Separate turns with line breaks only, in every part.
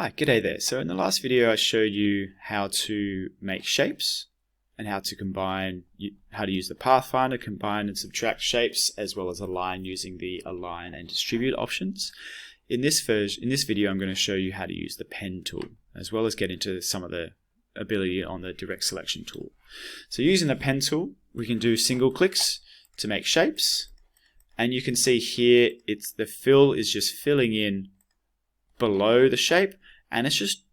Hi, g'day there. So in the last video I showed you how to make shapes and how to combine, how to use the Pathfinder, combine and subtract shapes, as well as align using the align and distribute options. In this video I'm going to show you how to use the pen tool, as well as get into some of the ability on the direct selection tool. So using the pen tool, we can do single clicks to make shapes, and you can see here the fill is just filling in below the shape, and it's just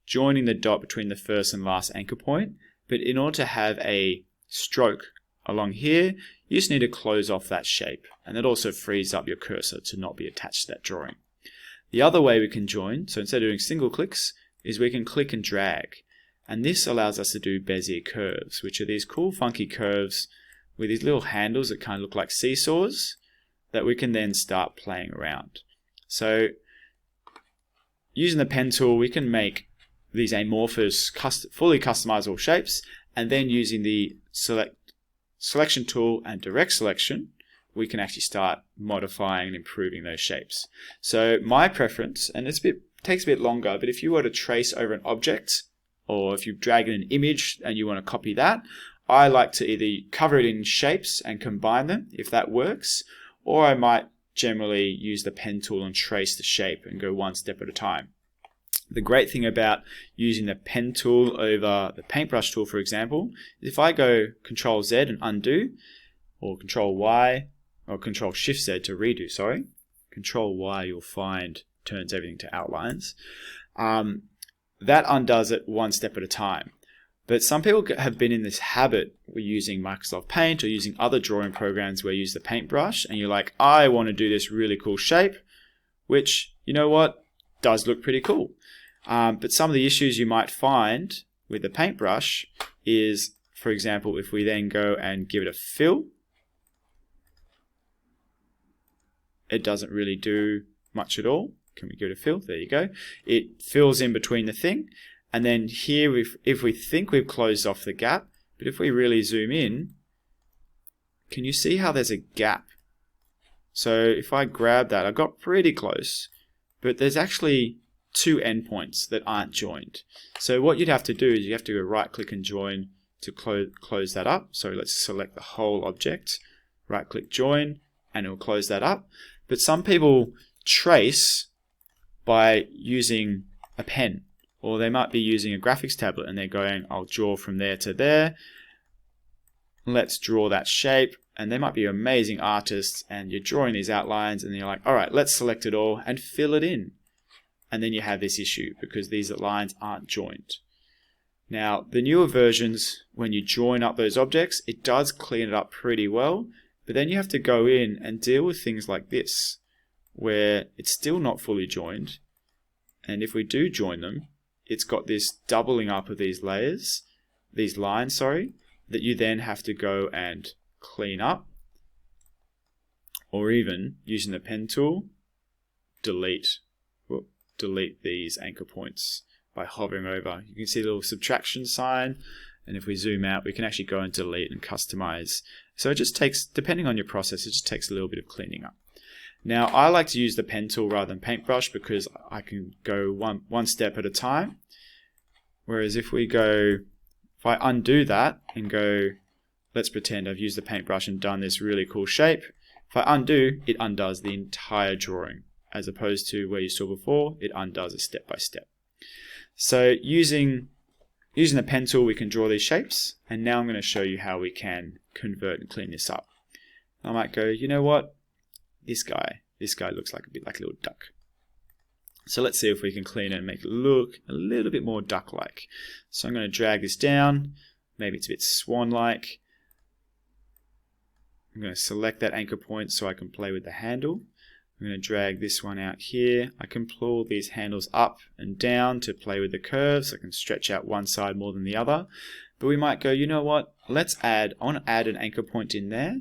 joining the dot between the first and last anchor point. But in order to have a stroke along here, you just need to close off that shape, and that also frees up your cursor to not be attached to that drawing. The other way we can join, so instead of doing single clicks, is we can click and drag, and this allows us to do Bezier curves, which are these cool funky curves with these little handles that kind of look like seesaws that we can then start playing around. So using the pen tool, we can make these amorphous, fully customizable shapes, and then using the selection tool and direct selection, we can actually start modifying and improving those shapes. So my preference, and takes a bit longer, but if you were to trace over an object, or if you've dragged in an image and you want to copy that, I like to either cover it in shapes and combine them, if that works, or I might generally use the pen tool and trace the shape and go one step at a time. The great thing about using the pen tool over the paintbrush tool, for example, is if I go Control Z and undo, or Control Y, or Control Shift Z to redo, sorry. Control Y you'll find turns everything to outlines. That undoes it one step at a time. But some people have been in this habit with using Microsoft Paint or using other drawing programs where you use the paintbrush, and you're like, I want to do this really cool shape, which, you know what, does look pretty cool. But some of the issues you might find with the paintbrush is, for example, if we then go and give it a fill, it doesn't really do much at all. Can we give it a fill? There you go. It fills in between the thing. And then here, if we think we've closed off the gap, but if we really zoom in, can you see how there's a gap? So if I grab that, I got pretty close, but there's actually two endpoints that aren't joined. So what you'd have to do is you have to go right click and join to close that up. So let's select the whole object, right click join, and it will close that up. But some people trace by using a pen, or they might be using a graphics tablet and they're going, I'll draw from there to there. Let's draw that shape. And they might be amazing artists, and you're drawing these outlines and you're like, all right, let's select it all and fill it in. And then you have this issue because these lines aren't joined. Now, the newer versions, when you join up those objects, it does clean it up pretty well, but then you have to go in and deal with things like this, where it's still not fully joined. And if we do join them, it's got this doubling up of these layers, these lines, sorry, that you then have to go and clean up, or even using the pen tool, delete these anchor points by hovering over. You can see the little subtraction sign, and if we zoom out, we can actually go and delete and customize. So it just takes, depending on your process, it just takes a little bit of cleaning up. Now, I like to use the pen tool rather than paintbrush because I can go one step at a time. Whereas if I undo that and go, let's pretend I've used the paintbrush and done this really cool shape. If I undo, it undoes the entire drawing, as opposed to where you saw before, it undoes it step by step. So using the pen tool, we can draw these shapes, and now I'm going to show you how we can convert and clean this up. I might go, you know what? This guy looks like a bit like a little duck. So let's see if we can clean it and make it look a little bit more duck-like. So I'm going to drag this down. Maybe it's a bit swan-like. I'm going to select that anchor point so I can play with the handle. I'm going to drag this one out here. I can pull these handles up and down to play with the curves. I can stretch out one side more than the other. But we might go, you know what? I want to add an anchor point in there.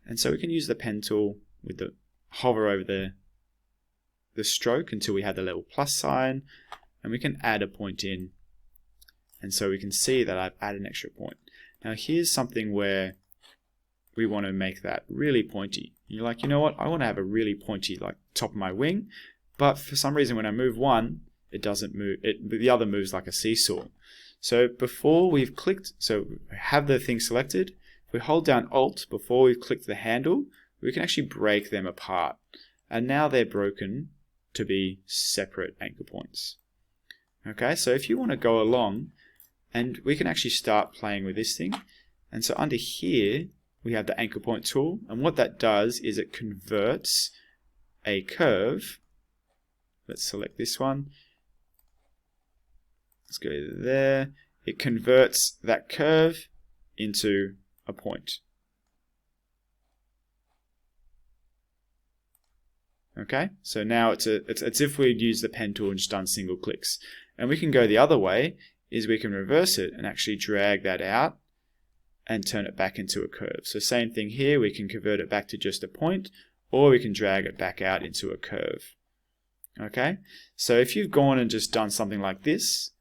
And so we can use the pen tool with the hover over the stroke until we have the little plus sign, and we can add a point in. And so we can see that I've added an extra point. Now here's something where we want to make that really pointy. You're like, you know what, I want to have a really pointy like top of my wing, but for some reason when I move one, it doesn't move. The other moves like a seesaw. So before we've clicked, so have the thing selected, if we hold down Alt before we've clicked the handle, we can actually break them apart. And now they're broken to be separate anchor points. Okay, so if you want to go along, and we can actually start playing with this thing. And so under here, we have the anchor point tool. And what that does is it converts a curve. Let's select this one. Let's go there. It converts that curve into a point. Okay, so now it's as if we'd used the pen tool and just done single clicks. And we can go the other way, is we can reverse it and actually drag that out and turn it back into a curve. So same thing here, we can convert it back to just a point, or we can drag it back out into a curve. Okay, so if you've gone and just done something like this,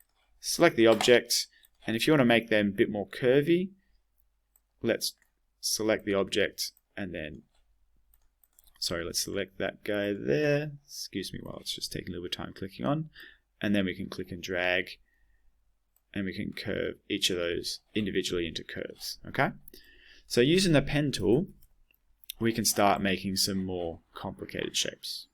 select the object, and if you want to make them a bit more curvy, let's select the object and then, sorry, let's select that guy there. Excuse me while it's just taking a little bit of time clicking on. And then we can click and drag, and we can curve each of those individually into curves. Okay, so using the pen tool, we can start making some more complicated shapes.